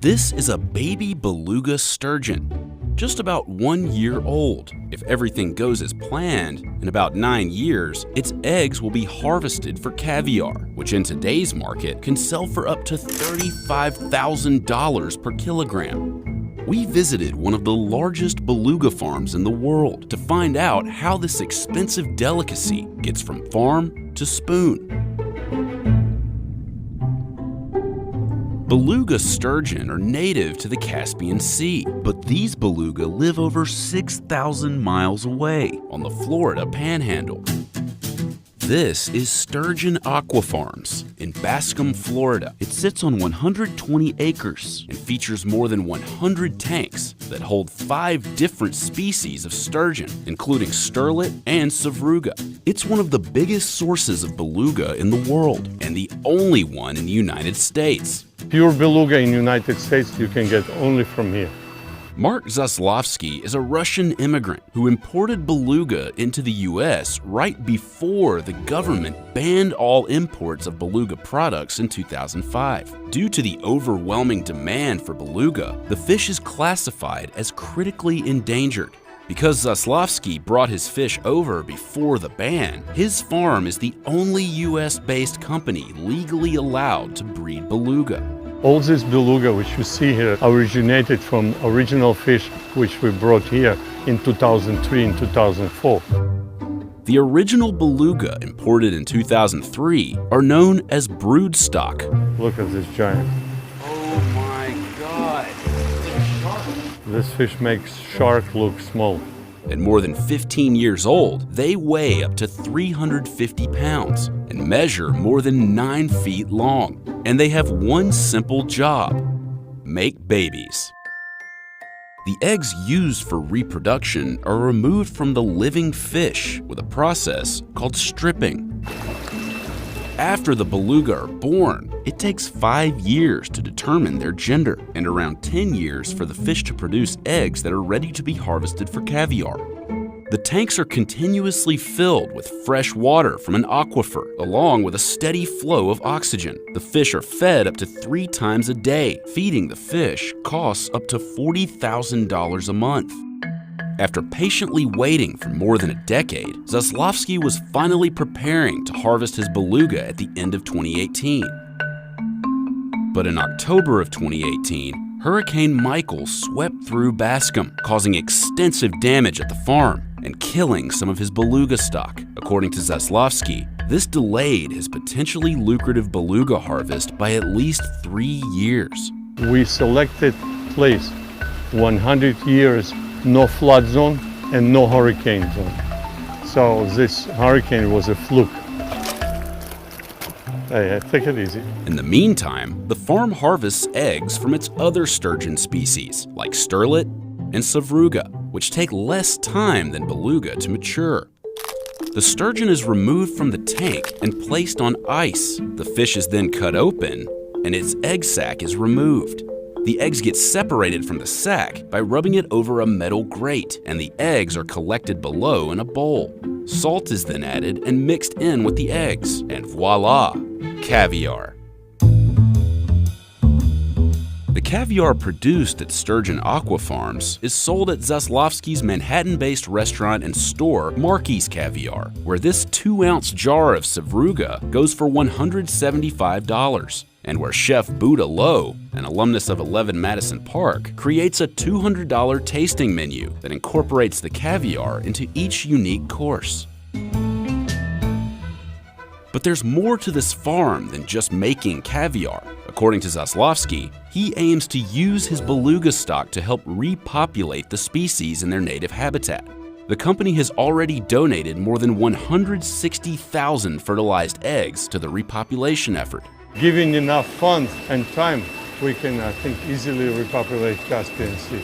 This is a baby beluga sturgeon, just about 1 year old. If everything goes as planned, in about 9 years, its eggs will be harvested for caviar, which in today's market can sell for up to $35,000 per kilogram. We visited one of the largest beluga farms in the world to find out how this expensive delicacy gets from farm to spoon. Beluga sturgeon are native to the Caspian Sea, but these beluga live over 6,000 miles away on the Florida Panhandle. This is Sturgeon Aqua Farms in Bascom, Florida. It sits on 120 acres and features more than 100 tanks that hold 5 different species of sturgeon, including sterlet and savruga. It's one of the biggest sources of beluga in the world and the only one in the United States. Pure beluga in the United States you can get only from here. Mark Zaslavsky is a Russian immigrant who imported beluga into the U.S. right before the government banned all imports of beluga products in 2005. Due to the overwhelming demand for beluga, the fish is classified as critically endangered. Because Zaslavsky brought his fish over before the ban, his farm is the only U.S.-based company legally allowed to breed beluga. All this beluga which you see here originated from original fish which we brought here in 2003 and 2004. The original beluga imported in 2003 are known as broodstock. Look at this giant. Oh my God! This fish makes shark look small. At more than 15 years old, they weigh up to 350 pounds and measure more than 9 feet long. And they have one simple job: make babies. The eggs used for reproduction are removed from the living fish with a process called stripping. After the beluga are born, it takes 5 years to determine their gender and around 10 years for the fish to produce eggs that are ready to be harvested for caviar. The tanks are continuously filled with fresh water from an aquifer, along with a steady flow of oxygen. The fish are fed up to 3 times a day. Feeding the fish costs up to $40,000 a month. After patiently waiting for more than a decade, Zaslavsky was finally preparing to harvest his beluga at the end of 2018. But in October of 2018, Hurricane Michael swept through Bascom, causing extensive damage at the farm and killing some of his beluga stock. According to Zaslavsky, this delayed his potentially lucrative beluga harvest by at least 3 years. We selected place 100 years, no flood zone and no hurricane zone. So this hurricane was a fluke. Hey, take it easy. In the meantime, the farm harvests eggs from its other sturgeon species, like sterlet and savruga, which take less time than beluga to mature. The sturgeon is removed from the tank and placed on ice. The fish is then cut open, and its egg sac is removed. The eggs get separated from the sac by rubbing it over a metal grate, and the eggs are collected below in a bowl. Salt is then added and mixed in with the eggs, and voila, caviar. The caviar produced at Sturgeon Aqua Farms is sold at Zaslavsky's Manhattan-based restaurant and store, Marky's Caviar, where this 2-ounce jar of savruga goes for $175. And where Chef Buddha Lowe, an alumnus of 11 Madison Park, creates a $200 tasting menu that incorporates the caviar into each unique course. But there's more to this farm than just making caviar. According to Zaslavsky, he aims to use his beluga stock to help repopulate the species in their native habitat. The company has already donated more than 160,000 fertilized eggs to the repopulation effort. Given enough funds and time, we can, I think, easily repopulate Caspian Sea.